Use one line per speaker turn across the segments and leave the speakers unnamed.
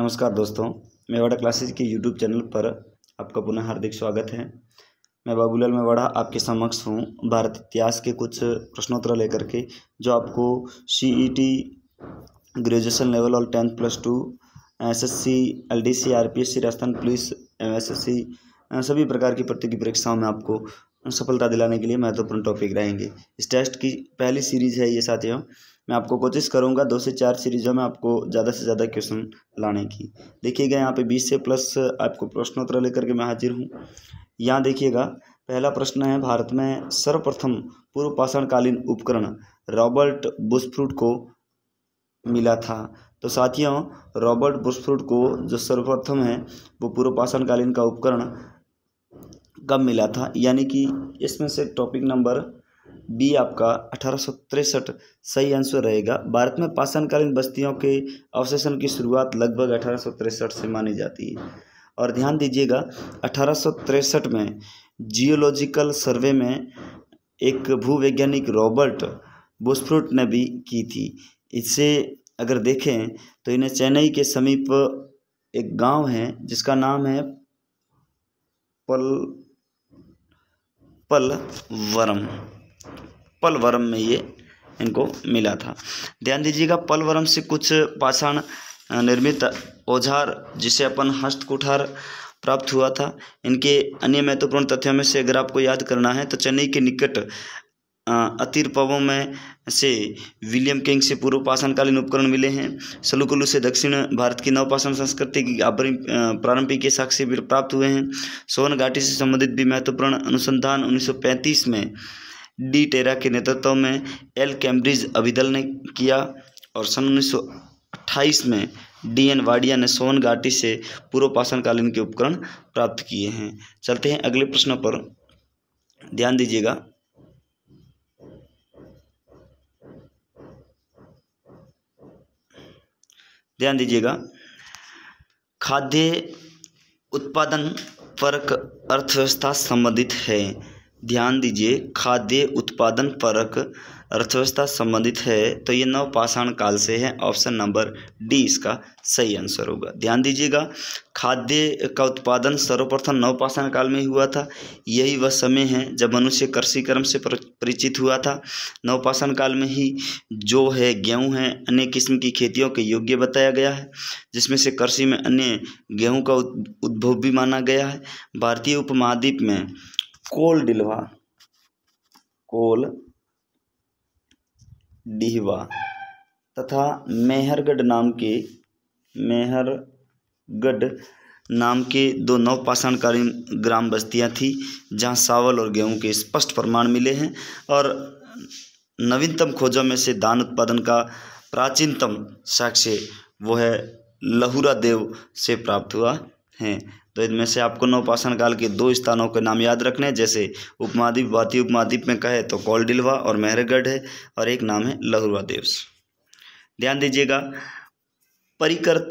नमस्कार दोस्तों, मेवाड़ा क्लासेज के यूट्यूब चैनल पर आपका पुनः हार्दिक स्वागत है। मैं बाबूलाल मेवाड़ा आपके समक्ष हूँ भारत इतिहास के कुछ प्रश्नोत्तर लेकर के, जो आपको CET ग्रेजुएशन लेवल और 10+2 SSC LDC RPSC Rajasthan police SSC सभी प्रकार की प्रतियोगी परीक्षाओं में आपको सफलता दिलाने के लिए महत्वपूर्ण टॉपिक रहेंगे। इस टेस्ट की पहली सीरीज़ है ये साथियों। मैं आपको कोशिश करूंगा 2 से 4 सीरीजों में आपको ज़्यादा से ज़्यादा क्वेश्चन लाने की। देखिएगा यहाँ पे 20 से प्लस आपको प्रश्नोत्तर लेकर के मैं हाजिर हूँ। यहाँ देखिएगा, पहला प्रश्न है, भारत में सर्वप्रथम पूर्व पाषाणकालीन उपकरण रॉबर्ट बुशफूड को मिला था। तो साथियों, रॉबर्ट बुशफूड को जो सर्वप्रथम है वो पूर्व पाषाणकालीन का उपकरण कब मिला था, यानी कि इसमें से टॉपिक नंबर बी आपका 1863 सही आंसर रहेगा। भारत में पाषाणकालीन बस्तियों के अवशेषण की शुरुआत लगभग 1863 से मानी जाती है। और ध्यान दीजिएगा, 1863 में जियोलॉजिकल सर्वे में एक भूवैज्ञानिक रॉबर्ट बुशफूड ने भी की थी। इससे अगर देखें तो इन्हें चेन्नई के समीप एक गांव है जिसका नाम है पलवरम में ये इनको मिला था। ध्यान दीजिएगा, पलवरम से कुछ पाषाण निर्मित औजार जिसे अपन हस्त कुठार प्राप्त हुआ था। इनके अन्य महत्वपूर्ण तथ्यों में से अगर आपको याद करना है तो चेन्नई के निकट अतिरपवों में से विलियम किंग से पूर्व पाषाणकालीन उपकरण मिले हैं। सलुकुलु से दक्षिण भारत की नवपाषाण संस्कृति की प्रारंभिक के साक्ष्य भी प्राप्त हुए हैं। सोन घाटी से संबंधित भी महत्वपूर्ण अनुसंधान 1935 में डी टेरा के नेतृत्व में एल कैम्ब्रिज अभिदल ने किया और सन 1928 में DN वाडिया ने सोन घाटी से पूर्व पाषाणकालीन के उपकरण प्राप्त किए हैं। चलते हैं अगले प्रश्न पर, ध्यान दीजिएगा। खाद्य उत्पादन परक अर्थव्यवस्था संबंधित है। ध्यान दीजिए, खाद्य उत्पादन परक अर्थव्यवस्था संबंधित है, तो ये नवपाषाण काल से है। ऑप्शन नंबर डी इसका सही आंसर होगा। ध्यान दीजिएगा, खाद्य का उत्पादन सर्वप्रथम नवपाषाण काल में हुआ था। यही वह समय है जब मनुष्य कृषि कर्म से परिचित हुआ था। नवपाषाण काल में ही जो है गेहूँ है अन्य किस्म की खेतियों के योग्य बताया गया है, जिसमें से कृषि में अन्य गेहूँ का उद्भव भी माना गया है। भारतीय उपमहाद्वीप में कोल डिहवा तथा मेहरगढ़ नाम के दो नवपाषाणकालीन ग्राम बस्तियां थी, जहां चावल और गेहूं के स्पष्ट प्रमाण मिले हैं। और नवीनतम खोजों में से धान उत्पादन का प्राचीनतम साक्ष्य वो है लहुरा देव से प्राप्त हुआ है। तो इनमें से आपको नवपाषाण काल के 2 स्थानों के नाम याद रखने हैं। जैसे उपमहाद्वीप, भारतीय उपमहाद्वीप में कहे तो कोलडिलवा और मेहरगढ़ है, और एक नाम है लहुरा देव्स। ध्यान दीजिएगा, परिकृत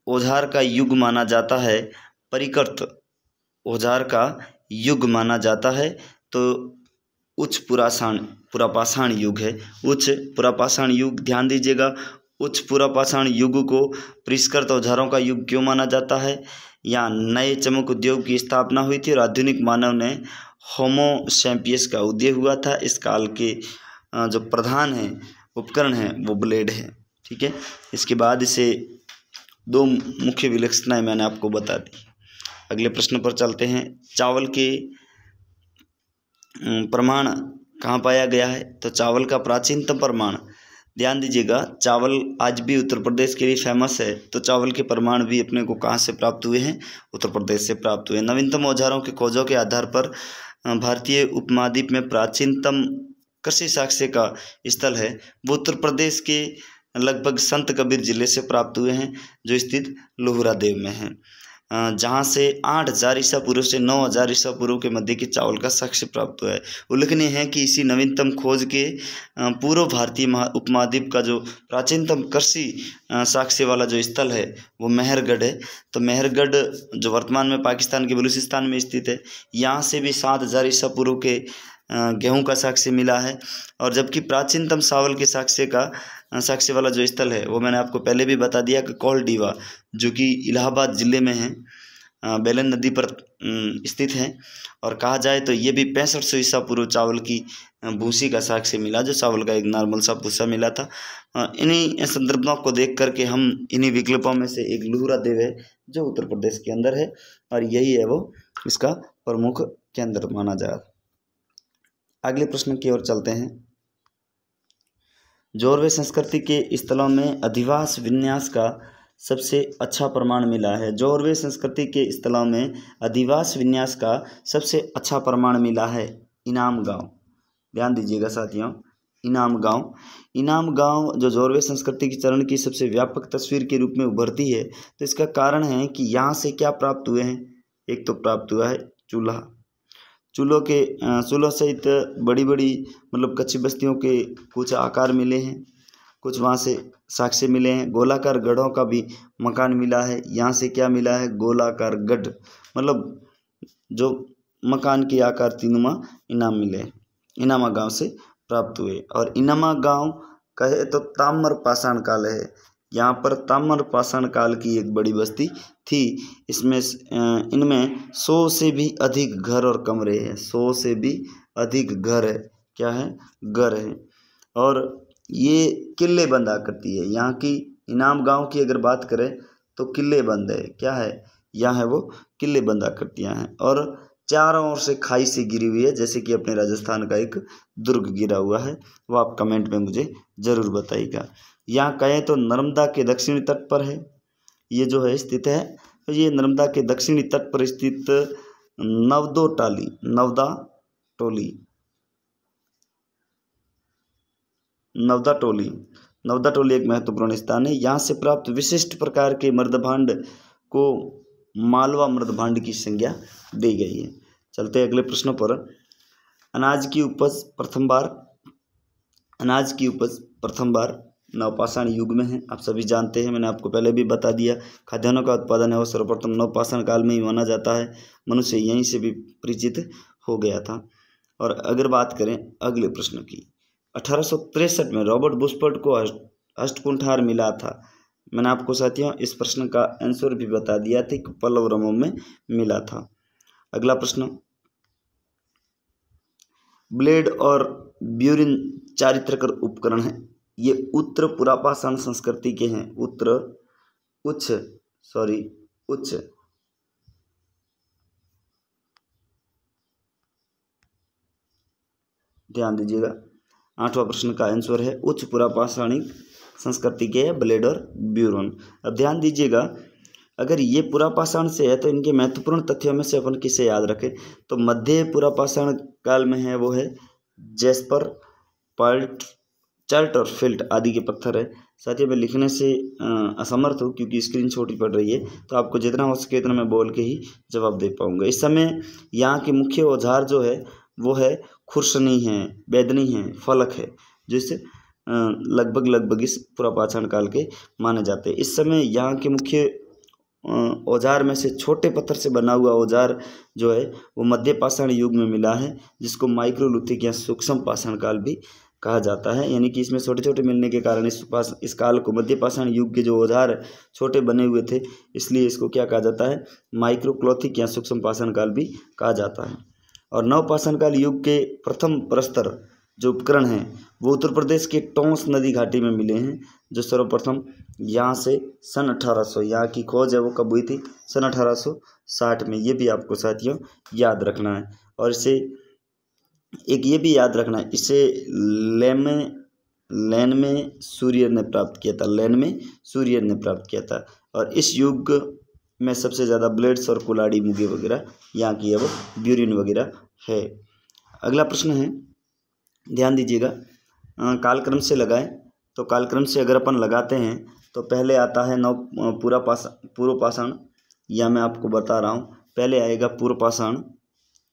औजार का युग माना जाता है। परिकृत औजार का युग माना जाता है तो उच्च पुरापाषाण युग है। उच्च पुरापाषाण युग, ध्यान दीजिएगा, उच्च पुरापाषाण युग को परिष्कृत औजारों का युग क्यों माना जाता है? यहाँ नए चमक उद्योग की स्थापना हुई थी और आधुनिक मानव ने होमो सैपियंस का उदय हुआ था। इस काल के जो प्रधान है उपकरण है वो ब्लेड है। ठीक है, इसके बाद इसे 2 मुख्य विलक्षणताएं मैंने आपको बता दी। अगले प्रश्न पर चलते हैं। चावल के प्रमाण कहाँ पाया गया है? तो चावल का प्राचीनतम प्रमाण, ध्यान दीजिएगा, चावल आज भी उत्तर प्रदेश के लिए फेमस है। तो चावल के प्रमाण भी अपने को कहाँ से प्राप्त हुए हैं? उत्तर प्रदेश से प्राप्त हुए। नवीनतम औजारों के खोजों के आधार पर भारतीय उपमहाद्वीप में प्राचीनतम कृषि साक्ष्य का स्थल है वो उत्तर प्रदेश के लगभग संत कबीर जिले से प्राप्त हुए हैं, जो स्थित लहुरा देव में है, जहाँ से 8000 ईसा पूर्व से 9000 ईसा पूर्व के मध्य के चावल का साक्ष्य प्राप्त हुआ है। उल्लेखनीय है कि इसी नवीनतम खोज के पूर्व भारतीय उपमहाद्वीप का जो प्राचीनतम कृषि साक्ष्य वाला जो स्थल है वो मेहरगढ़ है। तो मेहरगढ़ जो वर्तमान में पाकिस्तान के बलूचिस्तान में स्थित है, यहाँ से भी 7000 ईसा पूर्व के गेहूं का साक्ष्य मिला है। और जबकि प्राचीनतम चावल के साक्ष्य का साक्ष्य वाला जो स्थल है वो मैंने आपको पहले भी बता दिया कि कौलडीवा, जो कि इलाहाबाद ज़िले में है, बेलन नदी पर स्थित है। और कहा जाए तो ये भी 6500 ईसा पूर्व चावल की भूसी का साक्ष्य मिला, जो चावल का एक नॉर्मल सा भूसा मिला था। इन्हीं संदर्भों को देख करके हम इन्हीं विकल्पों में से एक लुहरा देव है जो उत्तर प्रदेश के अंदर है, और यही है वो इसका प्रमुख केंद्र माना जाए। अगले प्रश्न की ओर चलते हैं। जोरवे संस्कृति के स्थलों में अधिवास विन्यास का सबसे अच्छा प्रमाण मिला है। जोरवे संस्कृति के स्थलों में अधिवास विन्यास का सबसे अच्छा प्रमाण मिला है इनाम गांव। ध्यान दीजिएगा साथियों, इनाम गांव जो जोरवे संस्कृति की चरण की सबसे व्यापक तस्वीर के रूप में उभरती है, तो इसका कारण है कि यहाँ से क्या प्राप्त हुए हैं। एक तो प्राप्त हुआ है चूल्हों सहित बड़ी बड़ी मतलब कच्ची बस्तियों के कुछ आकार मिले हैं, कुछ वहाँ से साक्ष्य मिले हैं। गोलाकार गढ़ों का भी मकान मिला है। यहाँ से क्या मिला है, गोलाकार गढ़, मतलब जो मकान के आकार तीनुमा इनाम मिले, इनामा गांव से प्राप्त हुए। और इनामा गांव कहे तो ताम्र पाषाण काल है। यहाँ पर ताम्र पाषाण काल की एक बड़ी बस्ती थी। इनमें 100 से भी अधिक घर और कमरे हैं। 100 से भी अधिक घर है, क्या है, घर है। और ये किले बंद आकृति है। यहाँ की इनाम गांव की अगर बात करें तो किले बंद है, क्या है, यहाँ है वो किले बंद आकृतियाँ हैं। और चारों ओर से खाई से गिरी हुई है, जैसे कि अपने राजस्थान का एक दुर्ग गिरा हुआ है, वो आप कमेंट में मुझे ज़रूर बताइएगा। यहाँ कहें तो नर्मदा के दक्षिणी तट पर है ये जो है स्थित है। तो ये नर्मदा के दक्षिणी तट पर स्थित नवदा टोली एक महत्वपूर्ण स्थान है। यहाँ से प्राप्त विशिष्ट प्रकार के मृदभांड को मालवा मृदभांड की संज्ञा दी गई है। चलते अगले प्रश्न पर। अनाज की उपज प्रथम बार नवपाषाण युग में है। आप सभी जानते हैं, मैंने आपको पहले भी बता दिया, खाद्यान्नों का उत्पादन है वो सर्वप्रथम नवपाषाण काल में ही माना जाता है। मनुष्य यहीं से भी परिचित हो गया था। और अगर बात करें अगले प्रश्न की, 1863 में रॉबर्ट बुशफोर्ड को अष्टकुंठार मिला था। मैंने आपको साथियों इस प्रश्न का आंसर भी बता दिया था कि पल्लवरमों में मिला था। अगला प्रश्न, ब्लेड और ब्यूरिन चारित्रकर उपकरण है। ये उत्तर पुरापाषाण संस्कृति के हैं। उच्च ध्यान दीजिएगा, 8वां प्रश्न का आंसर है उच्च पुरापाषाणिक संस्कृति के ब्लेड और ब्यूरन। अब ध्यान दीजिएगा, अगर ये पुरापाषाण से है तो इनके महत्वपूर्ण तथ्यों में से अपन किसे याद रखें, तो मध्य पुरापाषाण काल में है वो है जेस्पर, पर्ट, चर्ट और फिल्ट आदि के पत्थर है। साथियों, मैं लिखने से असमर्थ हूँ क्योंकि स्क्रीन छोटी पड़ रही है, तो आपको जितना हो सके इतना मैं बोल के ही जवाब दे पाऊंगा। इस समय यहाँ के मुख्य औजार जो है वो है खुरसनी है, बेदनी है, फलक है, जिससे लगभग इस पुरापाषाण काल के माने जाते हैं। इस समय यहाँ के मुख्य औजार में से छोटे पत्थर से बना हुआ औजार जो है वो मध्य पाषाण युग में मिला है, जिसको माइक्रोलिथिक या सूक्ष्म पाषाण काल भी कहा जाता है। यानी कि इसमें छोटे छोटे मिलने के कारण इस काल को मध्य पाषाण युग के जो औजार छोटे बने हुए थे, इसलिए इसको क्या कहा जाता है, माइक्रोक्लोथिक या सूक्ष्म पाषाण काल भी कहा जाता है। और नवपाषाण काल युग के प्रथम प्रस्तर जो उपकरण हैं वो उत्तर प्रदेश के टोंस नदी घाटी में मिले हैं, जो सर्वप्रथम यहाँ से सन 1800, यहाँ की खोज है वो कब हुई थी, सन 1860 में। ये भी आपको साथियों याद रखना है। और इसे एक ये भी याद रखना है, इसे लैन में सूर्य ने प्राप्त किया था। और इस युग में सबसे ज़्यादा ब्लेड्स और कुलाड़ी मुगे वगैरह यहाँ की है वो ब्यूरिन वगैरह है। अगला प्रश्न है, ध्यान दीजिएगा, कालक्रम से लगाएं। तो कालक्रम से अगर अपन लगाते हैं तो पहले आता है पूर्व पाषाण, या मैं आपको बता रहा हूँ, पहले आएगा पूर्व पाषाण,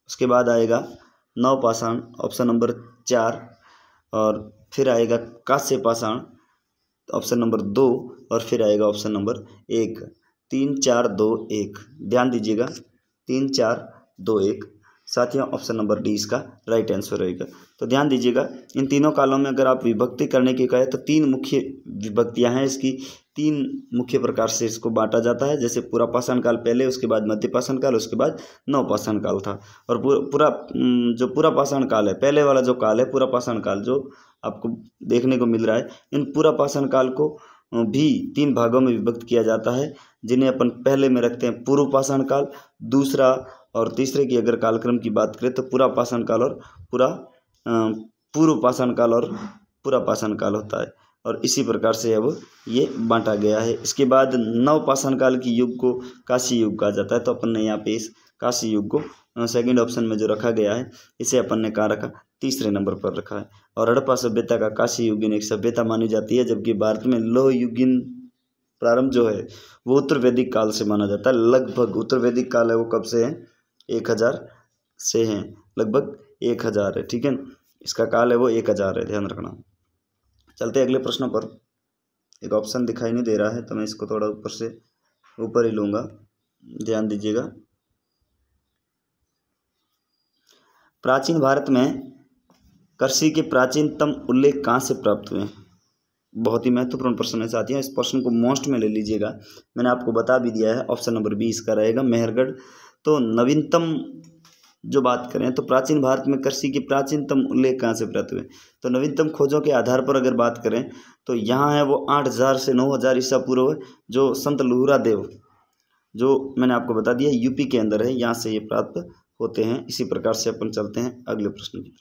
उसके बाद आएगा नवपाषाण ऑप्शन नंबर 4, और फिर आएगा कांस्य पाषाण ऑप्शन नंबर 2, और फिर आएगा ऑप्शन नंबर 1। 3 4 2 1, ध्यान दीजिएगा, 3 4 2 1। साथियों ऑप्शन नंबर डी इसका राइट आंसर रहेगा। तो ध्यान दीजिएगा, इन तीनों कालों में अगर आप विभक्ति करने की कहे तो तीन मुख्य विभक्तियां हैं इसकी, तीन मुख्य प्रकार से इसको बांटा जाता है। जैसे पूरा पाषाण काल पहले, उसके बाद मध्य पाषाण काल, उसके बाद नवपाषाण काल था। और जो पूरा पाषाण काल है, पहले वाला जो काल है पूरा पाषाण काल जो आपको देखने को मिल रहा है, इन पूरा पाषाण काल को भी तीन भागों में विभक्त किया जाता है, जिन्हें अपन पहले में रखते हैं पूर्व पाषाण काल, दूसरा और तीसरे की अगर कालक्रम की बात करें तो पूरा पाषाण काल और पूर्व पाषाण काल और पूरा पाषाण काल होता है। और इसी प्रकार से अब ये बांटा गया है। इसके बाद नवपाषाण काल की युग को काशी युग कहा जाता है। तो अपन ने यहाँ पे इस काशी युग को सेकंड ऑप्शन में जो रखा गया है, इसे अपन ने कहाँ रखा, तीसरे नंबर पर रखा है। और हड़प्पा सभ्यता का काशी युगीन एक सभ्यता मानी जाती है, जबकि भारत में लोह युगीन प्रारंभ जो है वो उत्तर वैदिक काल से माना जाता है। लगभग उत्तर वैदिक काल है वो कब से है, 1000 से है, लगभग 1000 है, ठीक है। इसका काल है वो 1000 है, ध्यान रखना। चलते अगले प्रश्न पर। एक ऑप्शन दिखाई नहीं दे रहा है तो मैं इसको थोड़ा ऊपर से ऊपर ही लूँगा, ध्यान दीजिएगा। प्राचीन भारत में कृषि के प्राचीनतम उल्लेख कहाँ से प्राप्त हुए? बहुत ही महत्वपूर्ण प्रश्न है साथियों, इस प्रश्न को मोस्ट में ले लीजिएगा। मैंने आपको बता भी दिया है, ऑप्शन नंबर बी इसका रहेगा, मेहरगढ़। तो नवीनतम जो बात करें तो प्राचीन भारत में कृषि के प्राचीनतम उल्लेख कहाँ से प्राप्त हुए? तो नवीनतम खोजों के आधार पर अगर बात करें तो यहाँ है वो 8000 से 9000 ईसा पूर्व, जो संत लुहरा देव, जो मैंने आपको बता दिया यूपी के अंदर है, यहाँ से ये प्राप्त होते हैं। इसी प्रकार से अपन चलते हैं अगले प्रश्न की।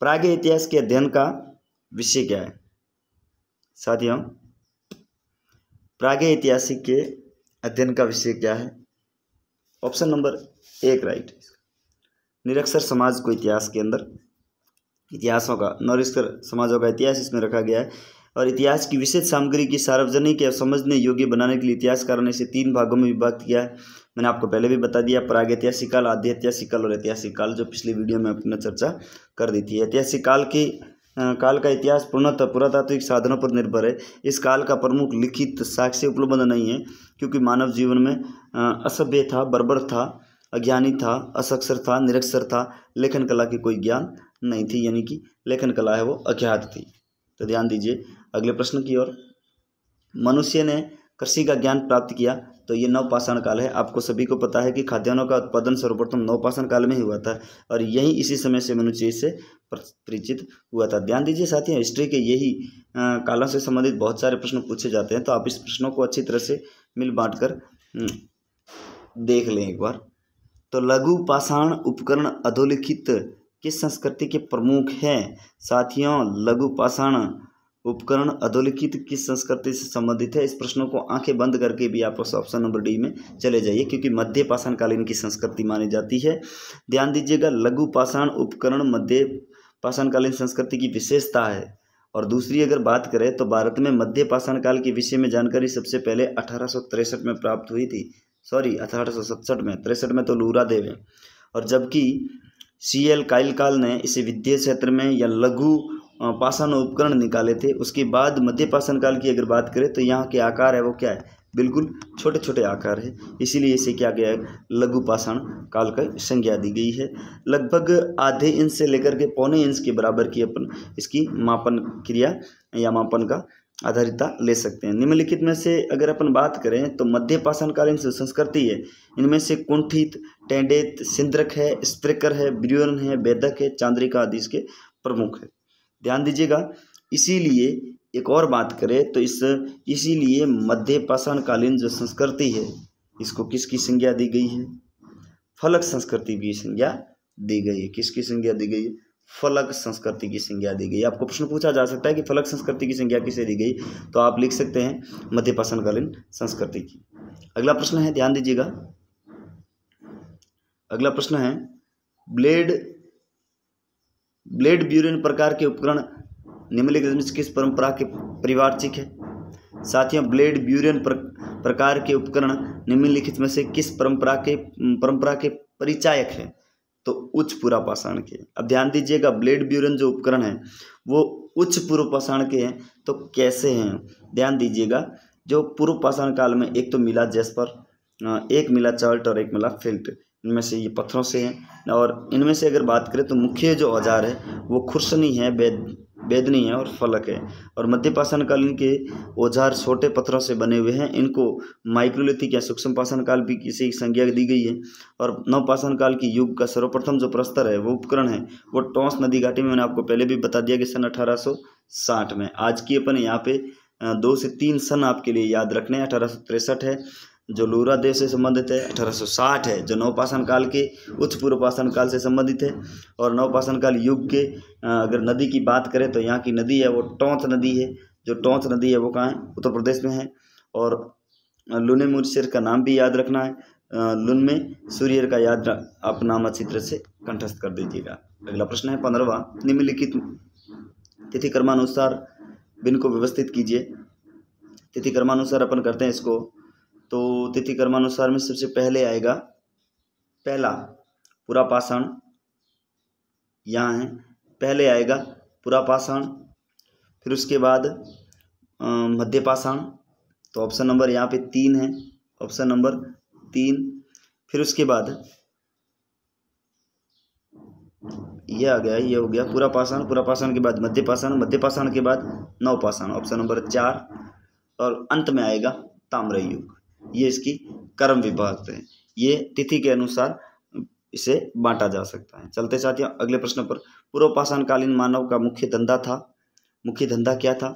प्रागैतिहासिक इतिहास के अध्ययन का विषय क्या है? साथियों, प्रागैतिहासिक के अध्ययन का विषय क्या है? Option number 1 right. निरक्षर समाज को इतिहास के अंदर इतिहासों का, निरक्षर समाजों का इतिहास इसमें रखा गया है। और इतिहास की विशेष सामग्री की सार्वजनिक या समझने योग्य बनाने के लिए इतिहासकारों ने इसे 3 भागों में विभाजित किया है। मैंने आपको पहले भी बता दिया, प्रागैतिहासिक काल, आद्य ऐतिहासिक काल और ऐतिहासिक काल, जो पिछली वीडियो में अपने चर्चा कर दी थी। ऐतिहासिक काल का इतिहास पूर्णतः पुरातात्विक साधनों पर निर्भर है। इस काल का प्रमुख लिखित साक्ष्य उपलब्ध नहीं है, क्योंकि मानव जीवन में असभ्य था, बर्बर था, अज्ञानी था, असाक्षर था, निरक्षर था, लेखन कला की कोई ज्ञान नहीं थी, यानी कि लेखन कला है वो अज्ञात थी। तो ध्यान दीजिए अगले प्रश्न की ओर। मनुष्य ने कृषि का ज्ञान प्राप्त किया, तो ये नवपाषाण काल है। आपको सभी को पता है कि खाद्यान्नों का उत्पादन सर्वप्रथम नवपाषाण काल में ही हुआ था, और यही इसी समय से मनुष्य इससे परिचित हुआ था। ध्यान दीजिए साथियों, हिस्ट्री के यही कालों से संबंधित बहुत सारे प्रश्न पूछे जाते हैं, तो आप इस प्रश्नों को अच्छी तरह से मिल बांट कर देख लें एक बार। तो लघु पाषाण उपकरण अधोलिखित किस संस्कृति के प्रमुख हैं? साथियों, लघु पाषाण उपकरण अधोलिखित किस संस्कृति से संबंधित है? इस प्रश्नों को आंखें बंद करके भी आप ऑप्शन नंबर डी में चले जाइए, क्योंकि मध्य पाषाण कालीन की संस्कृति मानी जाती है। ध्यान दीजिएगा, लघु पाषाण उपकरण मध्य पाषाण कालीन संस्कृति की विशेषता है। और दूसरी अगर बात करें तो भारत में मध्य पाषाण काल के विषय में जानकारी सबसे पहले 1863 में प्राप्त हुई थी, 1867 में, 63 में तो लुहरा देव है। और जबकि CL काइलकाल ने इसे विद्या क्षेत्र में या लघु पाषाण उपकरण निकाले थे। उसके बाद मध्य पाषाण काल की अगर बात करें तो यहाँ के आकार है वो क्या है, बिल्कुल छोटे छोटे आकार है, इसीलिए इसे क्या गया है, लघु पाषाण काल का संज्ञा दी गई है। लगभग आधे इंच से लेकर के पौने इंच के बराबर की अपन इसकी मापन क्रिया या मापन का आधारिता ले सकते हैं। निम्नलिखित में से अगर अपन बात करें तो मध्य पाषाण कालीन संस्कृति है, इनमें से कुंठित, टेंडेत, सिंद्रक है, स्प्रेकर है, ब्रियोन है, बेदक है, चांद्रिका आदि इसके प्रमुख है। ध्यान दीजिएगा, इसीलिए एक और बात करें तो इसीलिए मध्य पाषाण कालीन जो संस्कृति है इसको किसकी संज्ञा दी गई है? फलक संस्कृति की संज्ञा दी गई है। किसकी संज्ञा दी गई है? फलक संस्कृति की संज्ञा दी गई। आपको प्रश्न पूछा जा सकता है कि फलक संस्कृति की संज्ञा किसे दी गई, तो आप लिख सकते हैं मध्य पाषाण कालीन संस्कृति की। अगला प्रश्न है, ध्यान दीजिएगा, अगला प्रश्न है, ब्लेड ब्यूरेन प्रकार के उपकरण निम्नलिखित में किस परंपरा के परिवारचिक है? साथियों, ब्लेड ब्यूरेन प्रकार के उपकरण निम्नलिखित में से किस परंपरा के परिचायक है? तो उच्च पूर्व पाषाण के। अब ध्यान दीजिएगा, ब्लेड ब्यूरन जो उपकरण है वो उच्च पूर्व पाषाण के हैं। तो कैसे हैं, ध्यान दीजिएगा, जो पूर्व पाषाण काल में एक तो मिला जैस्पर, एक मिला चार्ल्ट और एक मिला फिल्ट, इनमें से ये पत्थरों से हैं। और इनमें से अगर बात करें तो मुख्य जो औजार है वो खुरसनी है, बेदनी है और फलक है। और मध्य पाषाण कालीन के औजार छोटे पत्थरों से बने हुए हैं। इनको माइक्रोलिथिक या सूक्ष्म पाषाण काल भी किसी संज्ञा दी गई है। और नव पाषाण काल की युग का सर्वप्रथम जो प्रस्तर है वो उपकरण है वो टोंस नदी घाटी में, मैंने आपको पहले भी बता दिया कि सन 1860 में। आज की अपन यहाँ पे 2 से 3 सन आपके लिए याद रखने हैं। 1863 है जो लोरा देव से संबंधित है, 1860 है जो नवपाषाण काल के उच्च पूर्व पाषाण काल से संबंधित है। और नवपाषाण काल युग के अगर नदी की बात करें तो यहाँ की नदी है वो टोंच नदी है। जो टोंच नदी है वो कहाँ है, उत्तर प्रदेश में है। और लुने मुर्शियर का नाम भी याद रखना है, लुन में सूर्य का याद आप नाम अच्छी तरह से कंठस्थ कर दीजिएगा। अगला प्रश्न है 15वां, निम्नलिखित तिथि क्रमानुसार बिन को व्यवस्थित कीजिए। तिथि क्रमानुसार अपन करते हैं इसको, तो तिथि क्रमानुसार में सबसे पहले आएगा पहला पूरा पाषाण, यहाँ है पहले आएगा पूरा पाषाण, फिर उसके बाद मध्य पाषाण, तो ऑप्शन नंबर यहाँ पे 3 है, ऑप्शन नंबर 3। फिर उसके बाद ये आ गया, ये हो गया पूरा पाषाण, पूरा पाषाण के बाद मध्य पाषाण, मध्य पाषाण के बाद नव पाषाण, ऑप्शन नंबर 4। और अंत में आएगा ताम्र युग। ये इसकी कर्म विभाग है, ये तिथि के अनुसार इसे बांटा जा सकता है। चलते साथियों अगले प्रश्न पर। पूर्व पाषाण कालीन मानव का मुख्य धंधा क्या था?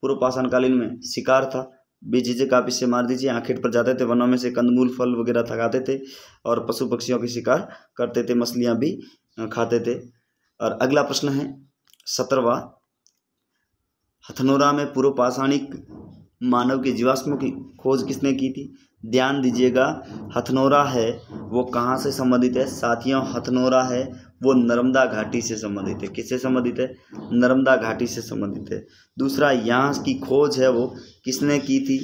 पूर्व पाषाण कालीन में शिकार था। बेझिझक आप इससे मार दीजिए, आखिर पर जाते थे, वनों में से कंदमूल फल वगैरह खाते थे और पशु पक्षियों की शिकार करते थे, मछलियां भी खाते थे। और अगला प्रश्न है 17वां, हथनोरा में पूर्व पाषाणिक मानव के जीवाश्मों की खोज किसने की थी? ध्यान दीजिएगा, हथनोरा है वो कहाँ से संबंधित है साथियों? हथनोरा है वो नर्मदा घाटी से संबंधित है। किससे संबंधित है? नर्मदा घाटी से संबंधित है। दूसरा, यहाँ की खोज है वो किसने की थी?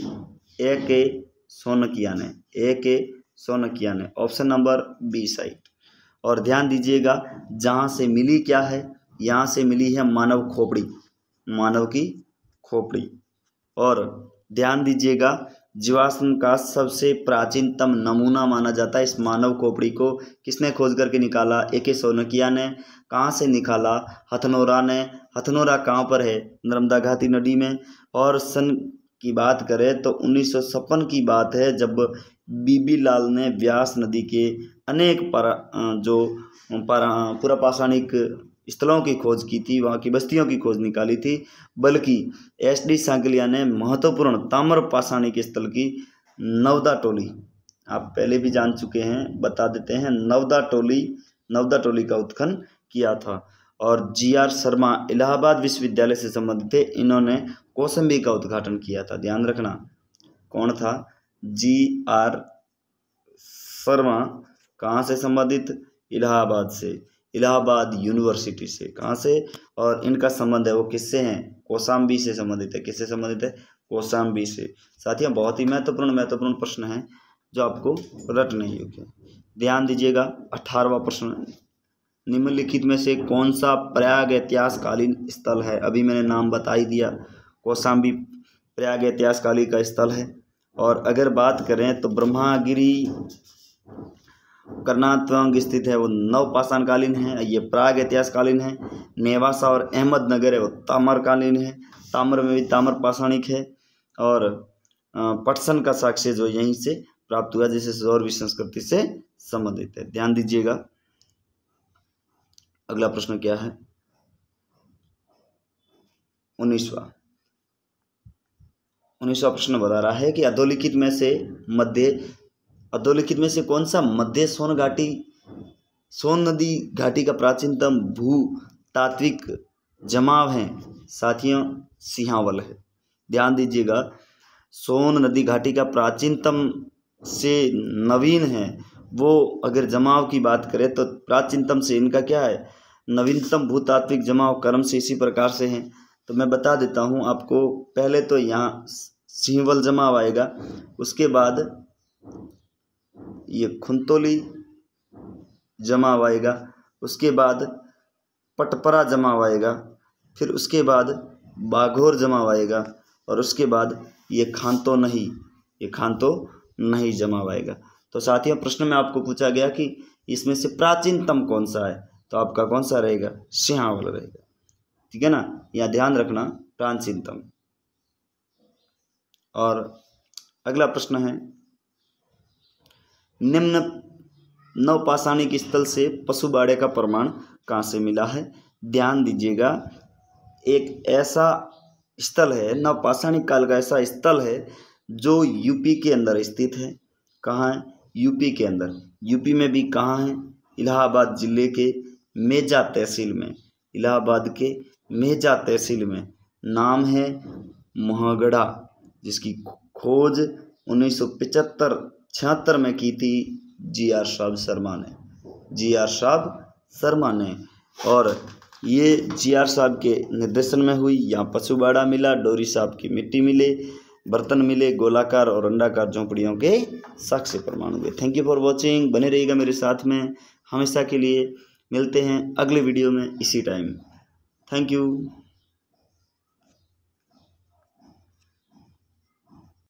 ए के सोनकिया ने, ऑप्शन नंबर 20 साइट। और ध्यान दीजिएगा, जहाँ से मिली क्या है? यहाँ से मिली है मानव की खोपड़ी। और ध्यान दीजिएगा, जीवाश्म का सबसे प्राचीनतम नमूना माना जाता है इस मानव खोपड़ी को किसने खोज करके निकाला? ए.के. सोनकिया ने। कहाँ से निकाला? हथनोरा ने। हथनोरा कहाँ पर है? नर्मदा घाटी नदी में। और सन की बात करें तो 1956 की बात है, जब बीबी लाल ने व्यास नदी के अनेक पूरा पाषाणिक स्थलों की खोज की थी, वहाँ की बस्तियों की खोज निकाली थी। बल्कि एस.डी. सांकलिया ने महत्वपूर्ण ताम्र पाषाणिक स्थल की नवदा टोली, आप पहले भी जान चुके हैं, बता देते हैं, नवदा टोली का उत्खनन किया था। और जी.आर. शर्मा इलाहाबाद विश्वविद्यालय से संबंधित थे, इन्होंने कौशाम्बी का उद्घाटन किया था। ध्यान रखना कौन था? जी.आर. शर्मा। कहाँ से संबंधित? इलाहाबाद से, इलाहाबाद यूनिवर्सिटी से। कहाँ से? और इनका संबंध है वो किससे हैं? कौशाम्बी से संबंधित है। किससे संबंधित है? कौशाम्बी से। साथियों बहुत ही महत्वपूर्ण प्रश्न है जो आपको रटने योग्य है। ध्यान दीजिएगा, 18वां प्रश्न, निम्नलिखित में से कौन सा प्रयाग ऐतिहासिककालीन स्थल है? अभी मैंने नाम बता ही दिया, कौशाम्बी प्रयाग ऐतिहासिककालीन का स्थल है। और अगर बात करें तो ब्रह्मागिरी कर्नाटक स्थित है वो नवपाषाणकालीन है, ये प्राग ऐतिहासिककालीन है। नेवासा और अहमदनगर है वो ताम्रकालीन है, ताम्र में भी ताम्र पाषाणिक है। और पटसन का साक्ष्य जो यहीं से प्राप्त हुआ, जिसे सौरवी संस्कृति से संबंधित है। ध्यान दीजिएगा, अगला प्रश्न क्या है? 19वां प्रश्न बता रहा है कि अधोलिखित में से कौन सा मध्य सोन नदी घाटी का प्राचीनतम भू तात्विक जमाव है? साथियों सिंहावल है। ध्यान दीजिएगा, सोन नदी घाटी का प्राचीनतम से नवीन है वो, अगर जमाव की बात करें तो प्राचीनतम से इनका क्या है? नवीनतम भूतात्विक जमाव कर्म से इसी प्रकार से हैं। तो मैं बता देता हूँ आपको, पहले तो यहाँ सिंहवल जमाव आएगा, उसके बाद ये खुंतोली जमाव आएगा, उसके बाद पटपरा जमाव आएगा, फिर उसके बाद बाघोर जमाव आएगा और उसके बाद ये खांतो नहीं जमाव आएगा। तो साथियों, प्रश्न में आपको पूछा गया कि इसमें से प्राचीनतम कौन सा है, तो आपका कौन सा रहेगा, सिंहावल रहेगा। ठीक है ना, यहाँ ध्यान रखना, प्राचीनतम। और अगला प्रश्न है, निम्न नवपाषाणिक स्थल से पशुबाड़े का प्रमाण कहाँ से मिला है। ध्यान दीजिएगा, एक ऐसा स्थल है, नवपाषाणिक काल का ऐसा स्थल है जो यूपी के अंदर स्थित है। कहाँ है, यूपी के अंदर। यूपी में भी कहाँ है, इलाहाबाद जिले के मेजा तहसील में, इलाहाबाद के मेजा तहसील में। नाम है मोहगढ़ा, जिसकी खोज 1975-76 में की थी जी.आर. साहब शर्मा ने। और ये जी.आर. साहब के निर्देशन में हुई। यहाँ पशुबाड़ा मिला, डोरी साहब की मिट्टी मिले, बर्तन मिले, गोलाकार और अंडाकार झोंपड़ियों के साक्ष्य प्रमाण हुए। Thank you for watching. बने रहिएगा मेरे साथ में हमेशा के लिए। मिलते हैं अगले वीडियो में इसी टाइम। Thank you.